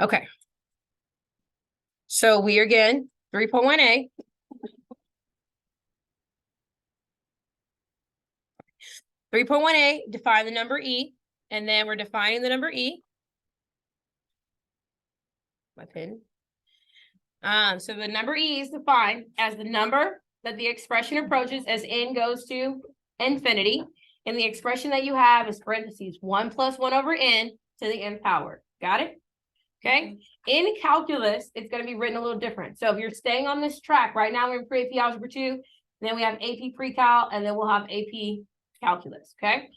Okay. So we are again, 3.1a. Define the number e, and then we're defining the number e. My pen. So the number e is defined as the number that the expression approaches as n goes to infinity. And the expression that you have is parentheses 1 plus 1 over n to the n power. Got it? Okay. In calculus, it's going to be written a little different. So if you're staying on this track, right now we're in pre-AP Algebra 2, then we have AP Pre-Cal, and then we'll have AP Calculus. Okay.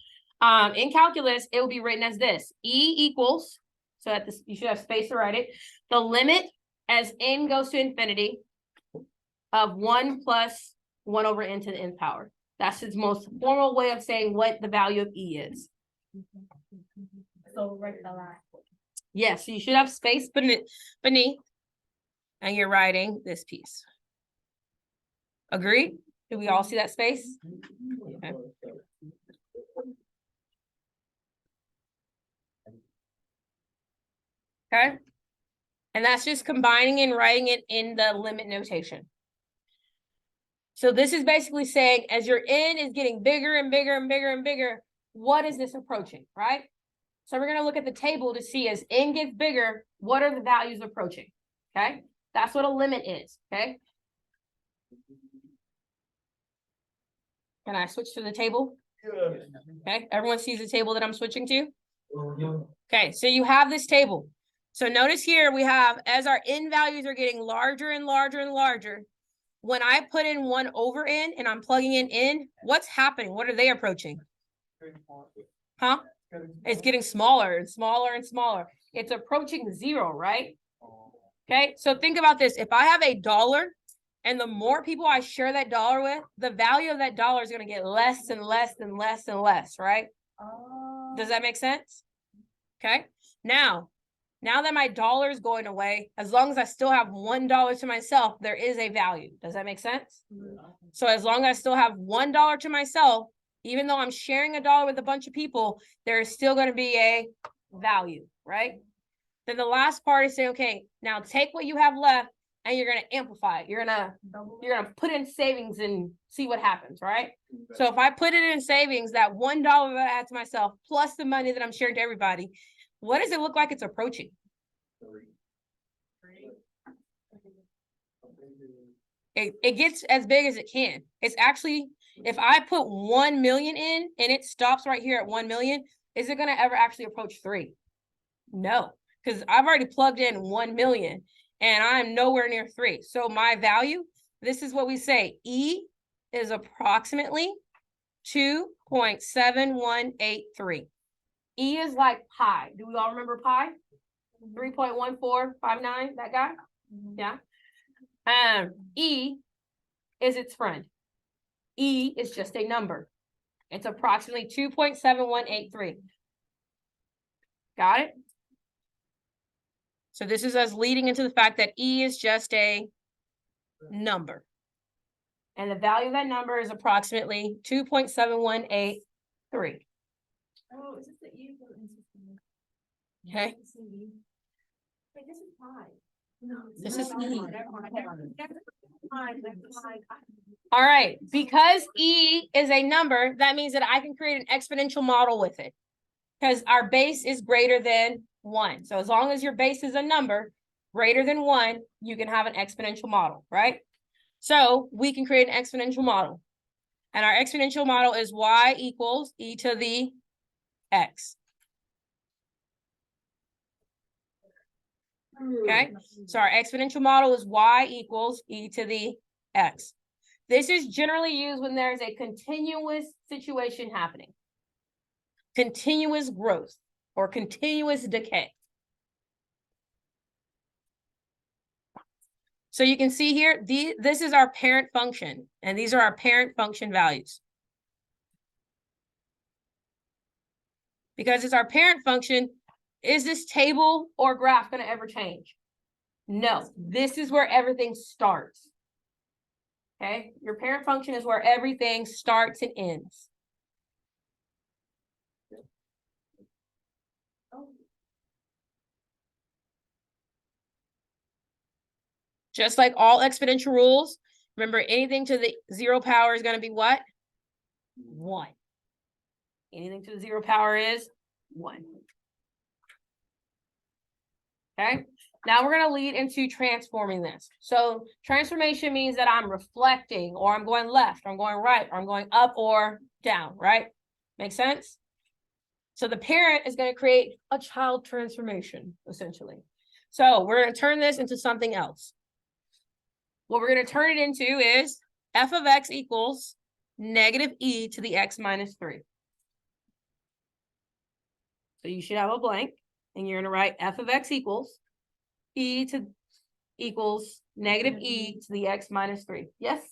In calculus, it will be written as this: E equals, so that this, you should have space to write it, the limit as n goes to infinity of 1 plus 1 over n to the n power. That's its most formal way of saying what the value of e is. So write the line. Yes, so you should have space beneath, and you're writing this piece. Agreed? Do we all see that space? Okay. Okay. And that's just combining and writing it in the limit notation. So this is basically saying as your n is getting bigger and bigger and bigger and bigger, what is this approaching, right? So we're going to look at the table to see as n gets bigger, what are the values approaching? Okay. That's what a limit is. Okay. Can I switch to the table? Okay. Everyone sees the table that I'm switching to? Okay. So you have this table. So notice here we have, as our n values are getting larger and larger and larger, when I put in 1 over n and I'm plugging in n, what's happening? What are they approaching? Huh? It's getting smaller and smaller and smaller. It's approaching 0, right? Okay, so think about this. If I have $1 and the more people I share that dollar with, the value of that dollar is going to get less and less and less and less, right? Does that make sense? Okay, now that my dollar is going away, as long as I still have $1 to myself, there is a value. Does that make sense? So as long as I still have $1 to myself, even though I'm sharing $1 with a bunch of people, there is still going to be a value, right? Then the last part is saying, okay, now take what you have left and you're going to amplify it. You're going to put in savings and see what happens, right? So if I put it in savings, that $1 that I had to myself, plus the money that I'm sharing to everybody, what does it look like it's approaching? 3. It gets as big as it can. It's actually, if I put 1 million in and it stops right here at 1 million, is it going to ever actually approach 3? No, because I've already plugged in 1 million and I'm nowhere near 3. So my value, this is what we say, E is approximately 2.7183. E is like pi. Do we all remember pi? 3.1459, that guy? Yeah. E is its friend. E is just a number. It's approximately 2.7183. Got it? So this is us leading into the fact that E is just a number. And the value of that number is approximately 2.7183. Oh, is this the E? Okay. Wait, this is pi. This is E. All right, because E is a number, that means that I can create an exponential model with it because our base is greater than 1. So as long as your base is a number greater than 1, you can have an exponential model, right? So we can create an exponential model. And our exponential model is y equals e to the x. Okay, so our exponential model is y equals e to the x. This is generally used when there's a continuous situation happening. Continuous growth or continuous decay. So you can see here, this is our parent function, and these are our parent function values. Because it's our parent function, is this table or graph going to ever change? No, this is where everything starts. Okay, your parent function is where everything starts and ends. Just like all exponential rules, remember anything to the 0 power is going to be what? 1. Anything to the 0 power is 1. Okay, now we're going to lead into transforming this. So transformation means that I'm reflecting, or I'm going left, or I'm going right, or I'm going up or down, right? Make sense? So the parent is going to create a child transformation, essentially. So we're going to turn this into something else. What we're going to turn it into is f of x equals negative e to the x minus 3. So you should have a blank, and you're going to write f of x equals negative e to the x minus 3. Yes?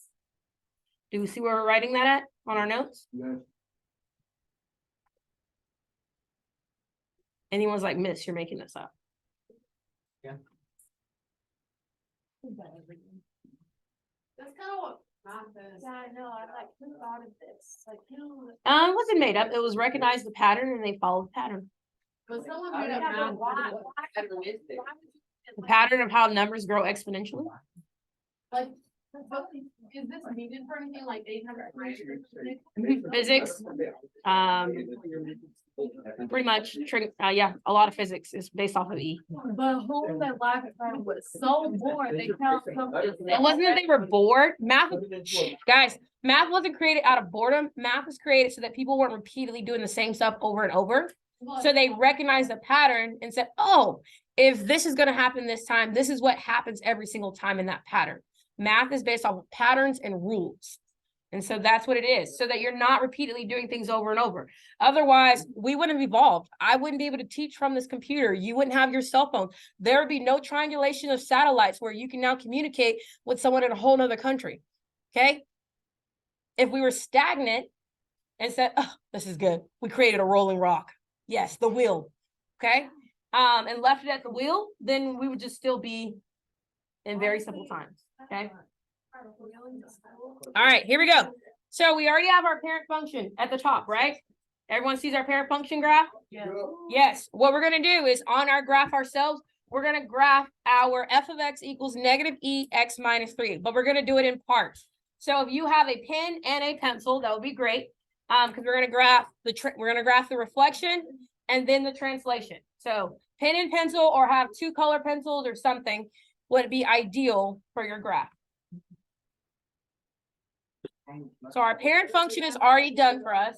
Do we see where we're writing that at on our notes? Yes. Anyone's like, Miss, you're making this up. Yeah. That's kind of what math is. Yeah, I know. I like, who thought of this? Like, who? It wasn't made up. It was recognized the pattern and they followed the pattern. But someone made up math. The pattern of how numbers grow exponentially. Like, is this needed for anything like 800? Physics, pretty much, yeah, a lot of physics is based off of E. But who that last time was so bored, they found something. It wasn't that they were bored. Guys, math wasn't created out of boredom. Math was created so that people weren't repeatedly doing the same stuff over and over. So they recognized the pattern and said, oh, if this is going to happen this time, this is what happens every single time in that pattern. Math is based off of patterns and rules. And so that's what it is, so that you're not repeatedly doing things over and over. Otherwise, we wouldn't have evolved. I wouldn't be able to teach from this computer. You wouldn't have your cell phone. There would be no triangulation of satellites where you can now communicate with someone in a whole nother country. Okay? If we were stagnant and said, oh, this is good, we created a rolling rock. Yes, the wheel. Okay? And left it at the wheel, then we would just still be in very simple times. Okay? All right, here we go. So we already have our parent function at the top, right? Everyone sees our parent function graph? Yeah. Yes. What we're going to do is on our graph ourselves, we're going to graph our f of x equals negative e x minus 3, but we're going to do it in parts. So if you have a pen and a pencil, that would be great. Because we're going to graph the reflection and then the translation. So pen and pencil, or have 2 color pencils or something, would be ideal for your graph. So our parent function is already done for us.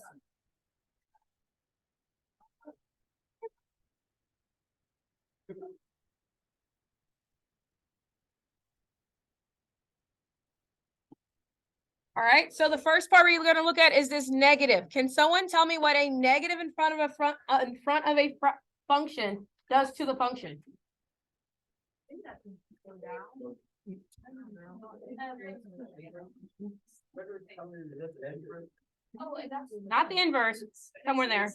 All right, so the first part we're going to look at is this negative. Can someone tell me what a negative in front of a function does to the function? Not the inverse, somewhere there.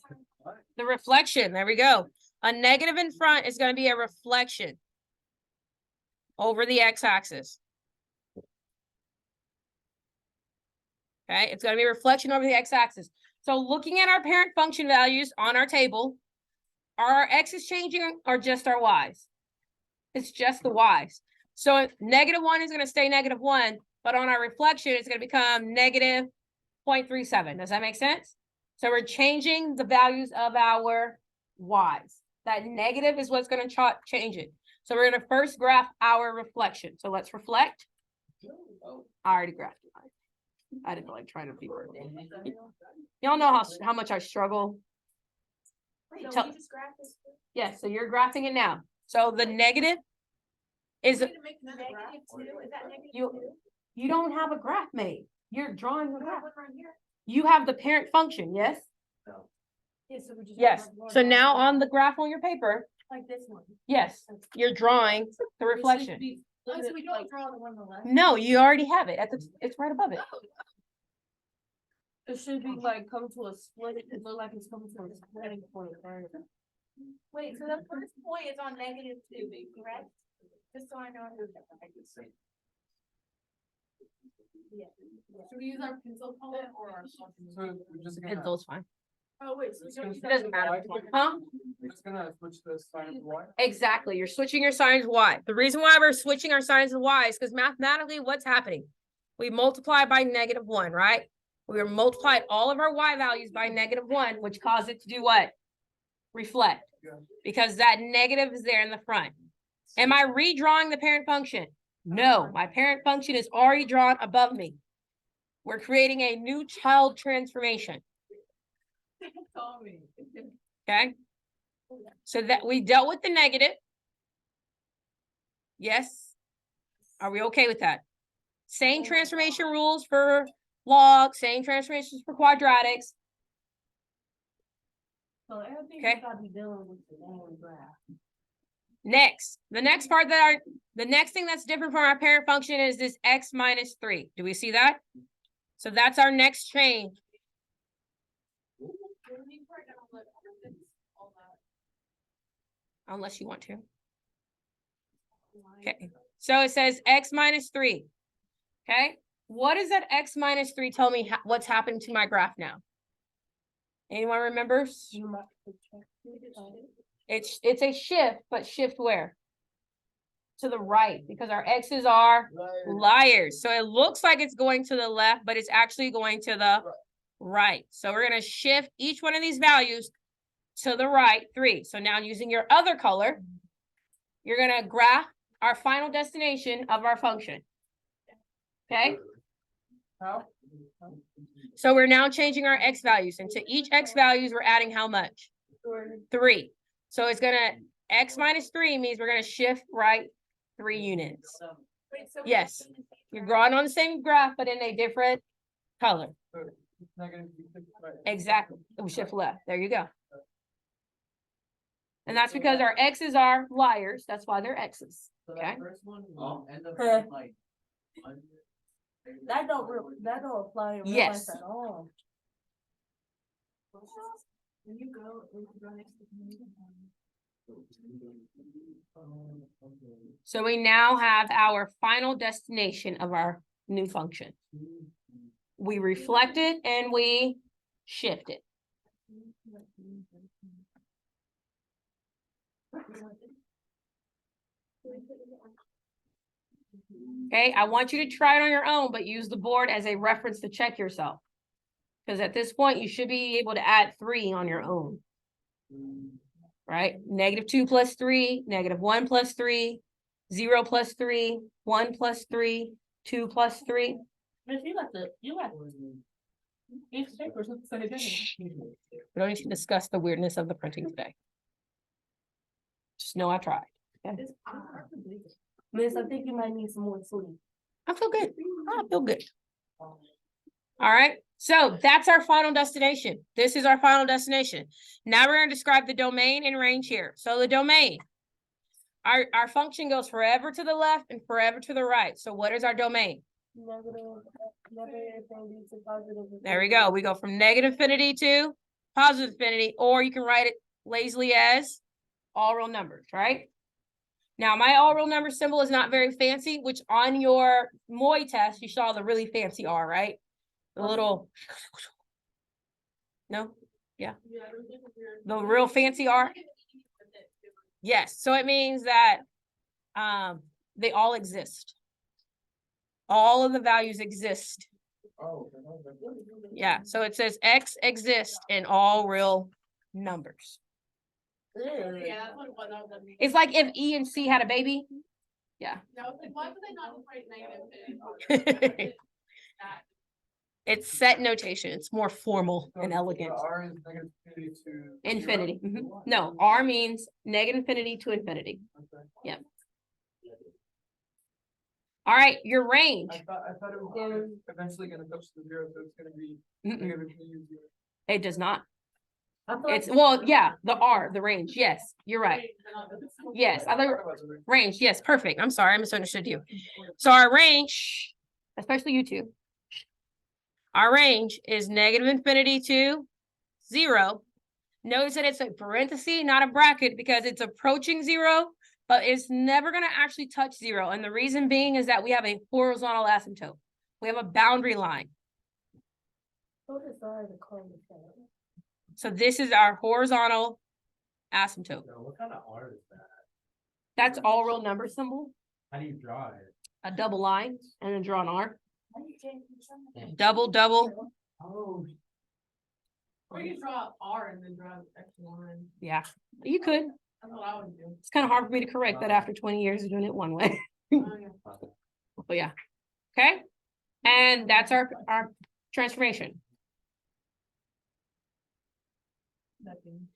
The reflection, there we go. A negative in front is going to be a reflection over the x-axis. Okay, it's going to be a reflection over the x-axis. So looking at our parent function values on our table, are our x's changing or just our y's? It's just the y's. So -1 is going to stay -1, but on our reflection, it's going to become negative 0.37. Does that make sense? So we're changing the values of our y's. That negative is what's going to change it. So we're going to first graph our reflection. So let's reflect. I already graphed it. I didn't like trying to be wordy. Y'all know how much I struggle. Wait, don't you just graph this? Yes, so you're graphing it now. So the negative is Negative 2? Is that -2? you don't have a graph made. You're drawing the We graph. have one right here. You have the parent function, yes? Yeah, so we just Yes. have one So more now graph. on the graph on your paper, Like this one. yes, you're drawing the It should reflection. be- Oh, so we don't draw the one on the left? No, you already have it. It's right above it. It should be like come to a split. It look like it's coming to a splitting point. Wait, so the first point is on -2, correct? Just so I know. Yeah. Should we use our pencil color or our? Pencil's fine. Oh, wait, so It doesn't matter. Huh? It's gonna switch the sign of y. Exactly. You're switching your signs y. The reason why we're switching our signs of y is because mathematically, what's happening? We multiply by -1, right? We multiplied all of our y values by -1, which caused it to do what? Reflect. Because that negative is there in the front. Am I redrawing the parent function? No, my parent function is already drawn above me. We're creating a new child transformation. Okay. So that we dealt with the negative. Yes. Are we okay with that? Same transformation rules for log, same transformations for quadratics. So everything Okay. gotta be dealing with the long graph. Next, the next thing that's different from our parent function is this x minus 3. Do we see that? So that's our next change. Unless you want to. Okay, so it says x minus 3. Okay, what does that x minus 3 tell me what's happening to my graph now? Anyone remembers? It's a shift, but shift where? To the right, because our x's are liars. So it looks like it's going to the left, but it's actually going to the right. So we're going to shift each one of these values to the right, 3. So now using your other color, you're going to graph our final destination of our function. Okay? How? So we're now changing our x values, and to each x values, we're adding how much? 3. So it's going to, x minus 3 means we're going to shift right 3 units. Yes, you're drawing on the same graph, but in a different color. So it's not gonna be right. Exactly. It will shift left. There you go. And that's because our x's are liars. That's why they're x's. So Okay. that first one will end up Huh. being like under. That don't apply in real Yes. life at all. When you go next to me. So we now have our final destination of our new function. We reflect it and we shift it. Okay, I want you to try it on your own, but use the board as a reference to check yourself. Because at this point, you should be able to add 3 on your own. Right? -2 plus 3, -1 plus 3, 0 plus 3, 1 plus 3, 2 plus 3. Miss, you like each paper say it. We don't need to discuss the weirdness of the printing today. Just know I tried. Miss, I think you might need some more sleep. I feel good. I feel good. All right. So that's our final destination. This is our final destination. Now we're going to describe the domain and range here. So the domain, our function goes forever to the left and forever to the right. So what is our domain? There we go. We go from negative infinity to positive infinity, or you can write it lazily as all real numbers, right? Now, my all real number symbol is not very fancy, which on your MOI test, you saw the really fancy R, right? The little, no? Yeah. The real fancy R? Yes. So it means that they all exist. All of the values exist. Oh. Yeah. So it says X exists in all real numbers. Yeah. It's like if E and C had a baby. Yeah. Why would they not write negative? It's set notation. It's more formal and elegant. R is negative infinity to. Infinity. 0? Mhm. No, R means negative infinity to infinity. Okay. Yeah. All right, your range. I thought it was eventually gonna touch the 0, so it's gonna be Mm-mm. negative infinity to 0. It does not. I thought It's, well, yeah, the R, the range. Yes, you're right. Yes, I think range. Yes, perfect. I'm sorry, I misunderstood you. So our range, especially you two, our range is negative infinity to 0. Notice that it's a parenthesis, not a bracket, because it's approaching 0, but it's never going to actually touch 0. And the reason being is that we have a horizontal asymptote. We have a boundary line. So this is our horizontal asymptote. So what kind of art is that? That's all real number symbol, How do you draw it? a double line, and then draw an R. How do you change the sign? Double, double, Oh. Or you draw R and then draw extra line. yeah, you could. That's what I would do. It's kind of hard for me to correct that after 20 years of doing it one way. Oh, yeah. But yeah, okay? And that's our transformation, Nothing.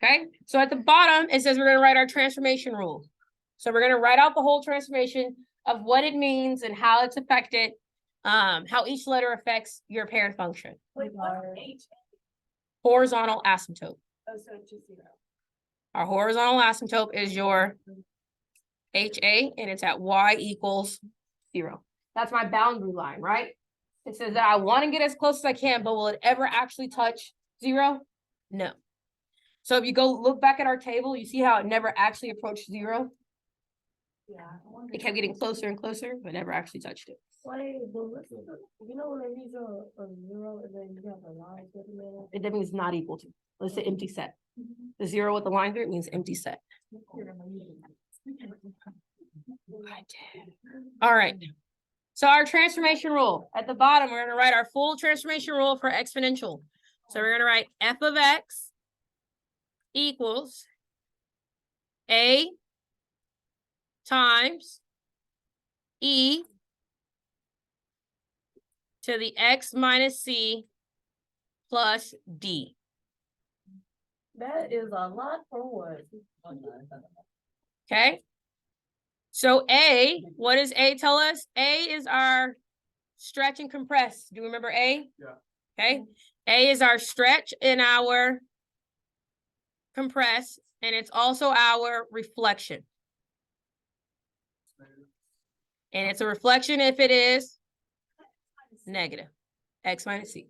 okay? So at the bottom, it says we're gonna write our transformation rule. So we're gonna write out the whole transformation of what it means and how it's affected, how each letter affects your parent function. Wait, what's H? Horizontal asymptote. Oh, so it's just 0. Our horizontal asymptote is your HA, and it's at Y equals 0. That's my boundary line, right? It says that I want to get as close as I can, but will it ever actually touch 0? No. So if you go look back at our table, you see how it never actually approached 0? Yeah. It kept getting closer and closer, but never actually touched it. Wait, but listen, you know when I use a 0 and then you have a line sitting there? That means not equal to. Let's say empty set. The 0 with the line through it means empty set. All right. So our transformation rule at the bottom, we're going to write our full transformation rule for exponential. So we're going to write f of x equals a times e to the x minus c plus d. That is a lot for what? Okay. So A, what does A tell us? A is our stretch and compress. Do you remember A? Yeah. Okay. A is our stretch and our compress, and it's also our reflection. And it's a reflection if it is negative, x minus c.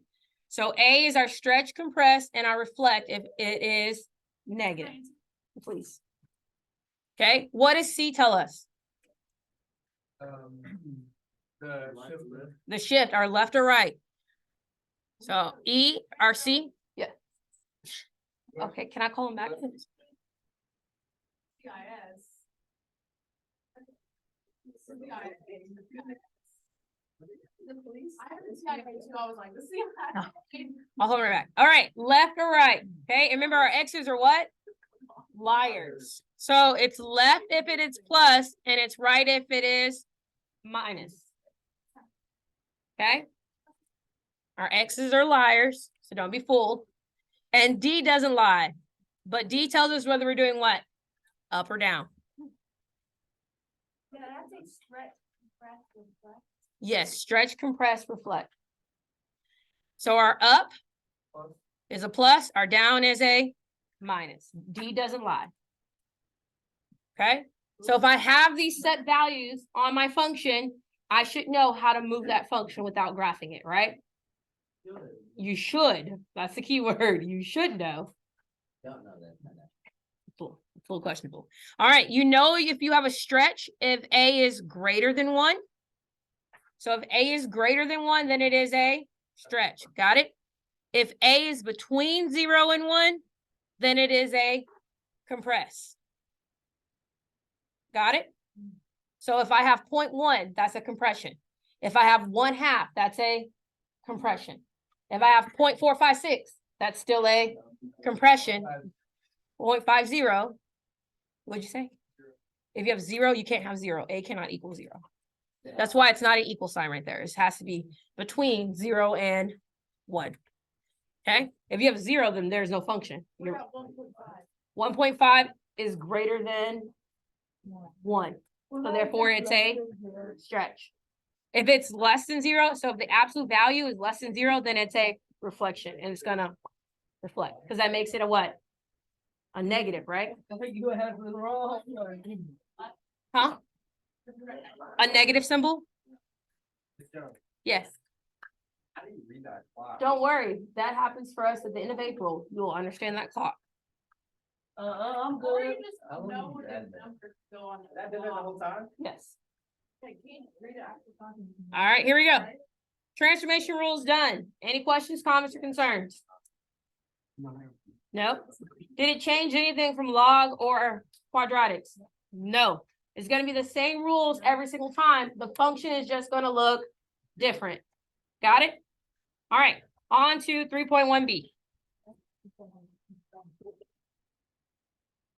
So A is our stretch, compress, and our reflect if it is negative. Please. Okay, what does C tell us? The shift. The shift, our left or right. So E, our C, yeah. Okay, can I call him back? CIS. The police? I haven't CIS too, I was like, the CIS. I'll hold it back. All right, left or right. Okay, and remember our X's are what? Liars. So it's left if it is plus, and it's right if it is minus. Okay? Our X's are liars, so don't be fooled. And D doesn't lie, but D tells us whether we're doing what? Up or down. Yeah, that's a stretch, compress, reflect. Yes, stretch, compress, reflect. So our up is a plus, our down is a minus. D doesn't lie. Okay? So if I have these set values on my function, I should know how to move that function without graphing it, right? You should. That's the key word. You should know. Don't know that. It's a little questionable. All right. You know, if you have a stretch, if A is greater than 1. So if A is greater than 1, then it is a stretch. Got it? If A is between 0 and 1, then it is a compress. Got it? So if I have 0.1, that's a compression. If I have 1/2, that's a compression. If I have 0.456, that's still a compression. 0.50, what'd you say? If you have 0, you can't have 0. A cannot equal 0. That's why it's not an equal sign right there. It has to be between 0 and 1. Okay? If you have 0, then there's no function. What about 1.5? 1.5 is greater than 1. So therefore it's a stretch. If it's less than 0, so if the absolute value is less than 0, then it's a reflection, and it's gonna reflect, because that makes it a what? A negative, right? I think you have it wrong. Huh? A negative symbol? Yes. How do you read that clock? Don't worry. That happens for us at the end of April. You'll understand that clock. Or I'm you good. just I wouldn't know do what that the then. numbers go on. That did it the whole time? Yes. I can't read it after talking. All right, here we go. Transformation rules done. Any questions, comments, or concerns? No. Did it change anything from log or quadratics? No. It's gonna be the same rules every single time. The function is just gonna look different. Got it? All right, on to 3.1b.